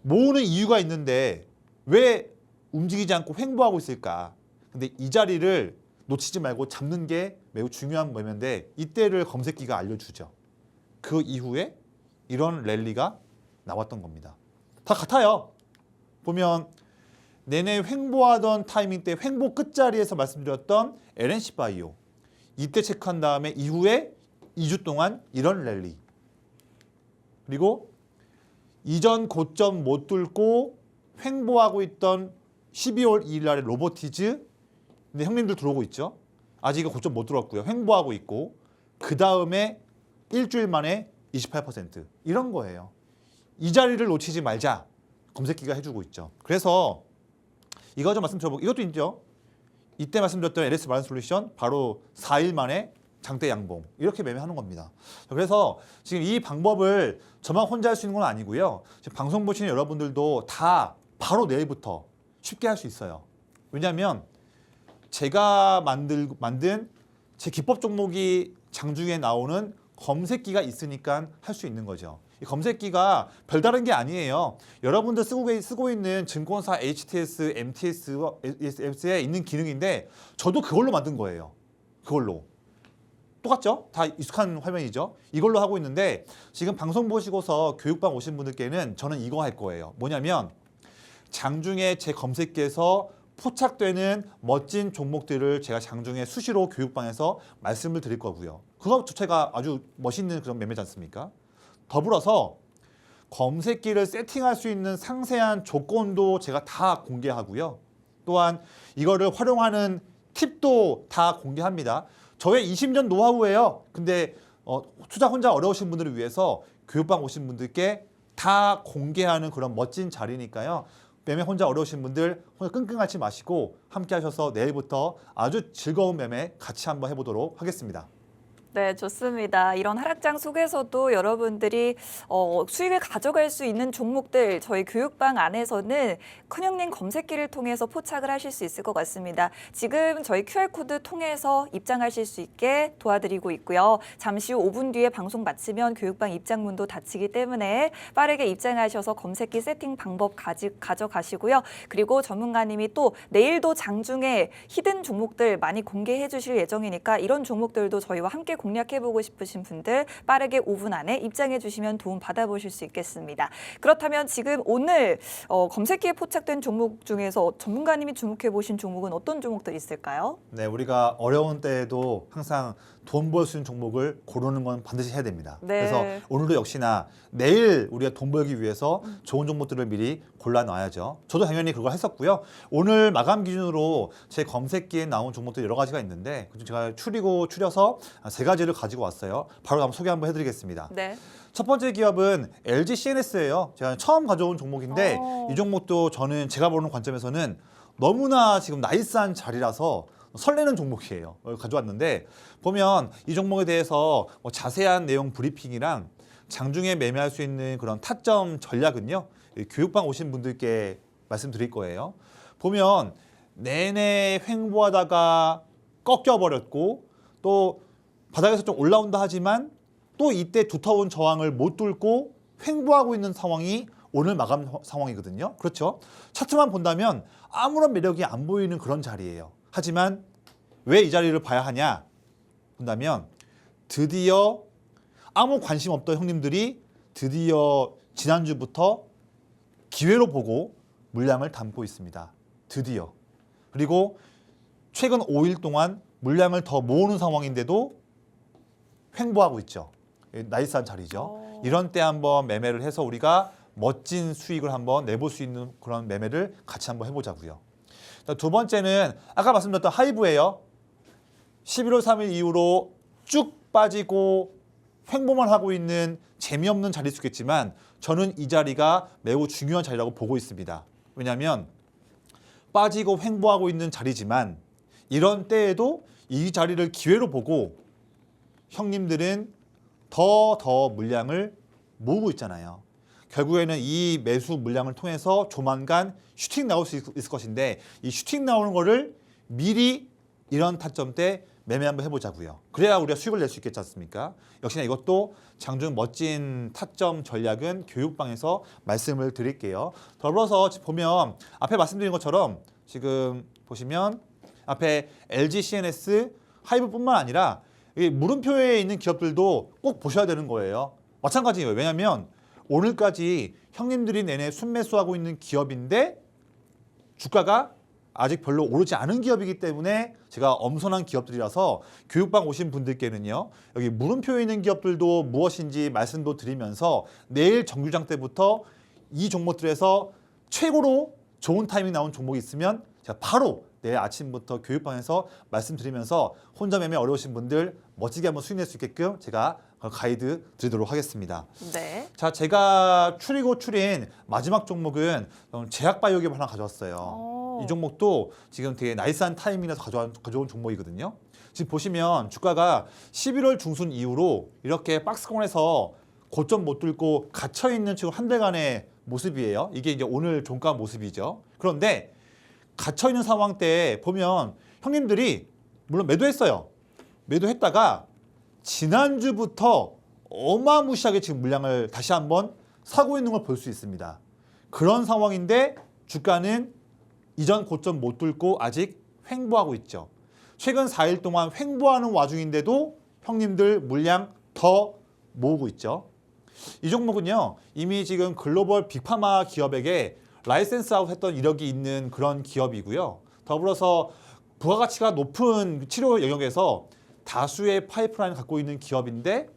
모으는 이유가 있는데 왜 움직이지 않고 횡보하고 있을까? 근데 이 자리를 놓치지 말고 잡는 게 매우 중요한 모멘인데 이때를 검색기가 알려주죠. 그 이후에 이런 랠리가 나왔던 겁니다. 다 같아요. 보면 내내 횡보하던 타이밍 때 횡보 끝자리에서 말씀드렸던 LNC 바이오 이때 체크한 다음에 이후에 2주 동안 이런 랠리 그리고 이전 고점 못 뚫고 횡보하고 있던 12월 2일 날에 로보티즈 근데 형님들 들어오고 있죠. 아직 고점 못 들어왔고요. 횡보하고 있고 그 다음에 일주일 만에 28% 이런 거예요. 이 자리를 놓치지 말자 검색기가 해주고 있죠. 그래서 이거 좀 말씀드려보고 이것도 있죠. 이때 말씀드렸던 LS 마른 솔루션 바로 4일 만에 장대 양봉 이렇게 매매하는 겁니다. 그래서 지금 이 방법을 저만 혼자 할 수 있는 건 아니고요. 지금 방송 보시는 여러분들도 다 바로 내일부터 쉽게 할 수 있어요. 왜냐하면 제가 만든 제 기법 종목이 장중에 나오는 검색기가 있으니까 할 수 있는 거죠. 이 검색기가 별다른 게 아니에요. 여러분들 쓰고 있는 증권사 HTS, MTS에 있는 기능인데 저도 그걸로 만든 거예요. 그걸로. 똑같죠? 다 익숙한 화면이죠. 이걸로 하고 있는데 지금 방송 보시고서 교육방 오신 분들께는 저는 이거 할 거예요. 뭐냐면 장중에 제 검색기에서 포착되는 멋진 종목들을 제가 장중에 수시로 교육방에서 말씀을 드릴 거고요. 그거 자체가 아주 멋있는 그런 매매지 않습니까? 더불어서 검색기를 세팅할 수 있는 상세한 조건도 제가 다 공개하고요. 또한 이거를 활용하는 팁도 다 공개합니다. 저의 20년 노하우예요. 근데 투자 혼자 어려우신 분들을 위해서 교육방 오신 분들께 다 공개하는 그런 멋진 자리니까요. 매매 혼자 어려우신 분들 혼자 끙끙 앓지 마시고 함께 하셔서 내일부터 아주 즐거운 매매 같이 한번 해보도록 하겠습니다. 네, 좋습니다. 이런 하락장 속에서도 여러분들이 수익을 가져갈 수 있는 종목들 저희 교육방 안에서는 큰형님 검색기를 통해서 포착을 하실 수 있을 것 같습니다. 지금 저희 QR코드 통해서 입장하실 수 있게 도와드리고 있고요. 잠시 후 5분 뒤에 방송 마치면 교육방 입장문도 닫히기 때문에 빠르게 입장하셔서 검색기 세팅 방법 가져가시고요. 그리고 전문가님이 또 내일도 장중에 히든 종목들 많이 공개해 주실 예정이니까 이런 종목들도 저희와 함께 공략해보고 싶으신 분들 빠르게 5분 안에 입장해 주시면 도움 받아보실 수 있겠습니다. 그렇다면 지금 오늘 검색기에 포착된 종목 중에서 전문가님이 주목해보신 종목은 어떤 종목들이 있을까요? 네, 우리가 어려운 때에도 항상 돈 벌 수 있는 종목을 고르는 건 반드시 해야 됩니다. 네. 그래서 오늘도 역시나 내일 우리가 돈 벌기 위해서 좋은 종목들을 미리 골라놔야죠. 저도 당연히 그걸 했었고요. 오늘 마감 기준으로 제 검색기에 나온 종목들 여러 가지가 있는데 그중 제가 추려서 세 가지를 가지고 왔어요. 바로 한번 소개 한번 해드리겠습니다. 네. 첫 번째 기업은 LG CNS예요. 제가 처음 가져온 종목인데 이 종목도 저는 제가 보는 관점에서는 너무나 지금 나이스한 자리라서 설레는 종목이에요. 가져왔는데 보면 이 종목에 대해서 자세한 내용 브리핑이랑 장중에 매매할 수 있는 그런 타점 전략은요. 교육방 오신 분들께 말씀드릴 거예요. 보면 내내 횡보하다가 꺾여버렸고 또 바닥에서 좀 올라온다 하지만 또 이때 두터운 저항을 못 뚫고 횡보하고 있는 상황이 오늘 마감 상황이거든요. 그렇죠? 차트만 본다면 아무런 매력이 안 보이는 그런 자리예요. 하지만 왜 이 자리를 봐야 하냐 본다면 드디어 아무 관심 없던 형님들이 드디어 지난주부터 기회로 보고 물량을 담고 있습니다. 드디어. 그리고 최근 5일 동안 물량을 더 모으는 상황인데도 횡보하고 있죠. 나이스한 자리죠. 이런 때 한번 매매를 해서 우리가 멋진 수익을 한번 내볼 수 있는 그런 매매를 같이 한번 해보자고요. 두 번째는 아까 말씀드렸던 하이브예요. 11월 3일 이후로 쭉 빠지고 횡보만 하고 있는 재미없는 자리일 수 있겠지만 저는 이 자리가 매우 중요한 자리라고 보고 있습니다. 왜냐하면 빠지고 횡보하고 있는 자리지만 이런 때에도 이 자리를 기회로 보고 형님들은 더 물량을 모으고 있잖아요. 결국에는 이 매수 물량을 통해서 조만간 슈팅 나올 수 있을 것인데 이 슈팅 나오는 거를 미리 이런 타점 때 매매 한번 해보자고요. 그래야 우리가 수익을 낼 수 있겠지 않습니까? 역시나 이것도 장중 멋진 타점 전략은 교육방에서 말씀을 드릴게요. 더불어서 보면 앞에 말씀드린 것처럼 지금 보시면 앞에 LG CNS, 하이브뿐만 아니라 물음표에 있는 기업들도 꼭 보셔야 되는 거예요. 마찬가지예요. 왜냐하면 오늘까지 형님들이 내내 순매수하고 있는 기업인데 주가가 아직 별로 오르지 않은 기업이기 때문에 제가 엄선한 기업들이라서 교육방 오신 분들께는요. 여기 물음표에 있는 기업들도 무엇인지 말씀도 드리면서 내일 정규장 때부터 이 종목들에서 최고로 좋은 타이밍 나온 종목이 있으면 제가 바로 내일 아침부터 교육방에서 말씀드리면서 혼자 매매 어려우신 분들 멋지게 한번 수익 낼 수 있게끔 제가 가이드 드리도록 하겠습니다. 네. 자, 제가 추린 마지막 종목은 제약바이오 기업 하나 가져왔어요. 이 종목도 지금 되게 나이스한 타이밍에서 가져온 종목이거든요. 지금 보시면 주가가 11월 중순 이후로 이렇게 박스권에서 고점 못 뚫고 갇혀있는 지금 한 달간의 모습이에요. 이게 이제 오늘 종가 모습이죠. 그런데 갇혀있는 상황 때 보면 형님들이 물론 매도했어요. 매도했다가 지난주부터 어마무시하게 지금 물량을 다시 한번 사고 있는 걸 볼 수 있습니다. 그런 상황인데 주가는 이전 고점 못 뚫고 아직 횡보하고 있죠. 최근 4일 동안 횡보하는 와중인데도 형님들 물량 더 모으고 있죠. 이 종목은요. 이미 지금 글로벌 빅파마 기업에게 라이센스 아웃 했던 이력이 있는 그런 기업이고요. 더불어서 부가가치가 높은 치료 영역에서 다수의 파이프라인을 갖고 있는 기업인데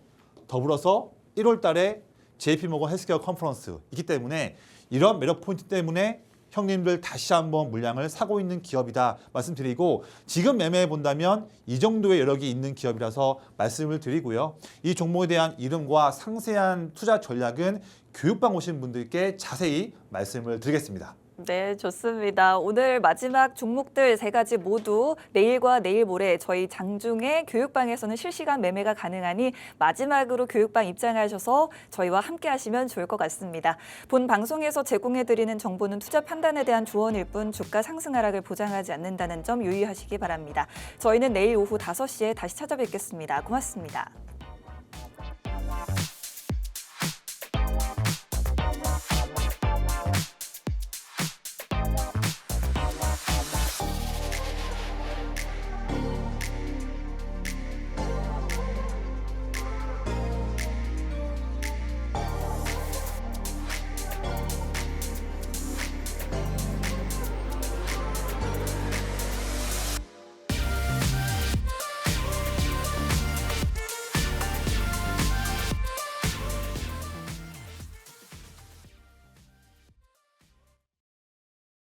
더불어서 1월 달에 JP모건 헬스케어 컨퍼런스 있기 때문에 이런 매력 포인트 때문에 형님들 다시 한번 물량을 사고 있는 기업이다 말씀드리고 지금 매매해 본다면 이 정도의 여력이 있는 기업이라서 말씀을 드리고요. 이 종목에 대한 이름과 상세한 투자 전략은 교육방 오신 분들께 자세히 말씀을 드리겠습니다. 네, 좋습니다. 오늘 마지막 종목들 3가지 모두 내일과 내일 모레 저희 장중에 교육방에서는 실시간 매매가 가능하니 마지막으로 교육방 입장하셔서 저희와 함께 하시면 좋을 것 같습니다. 본 방송에서 제공해드리는 정보는 투자 판단에 대한 조언일 뿐 주가 상승 하락을 보장하지 않는다는 점 유의하시기 바랍니다. 저희는 내일 오후 5시에 다시 찾아뵙겠습니다. 고맙습니다.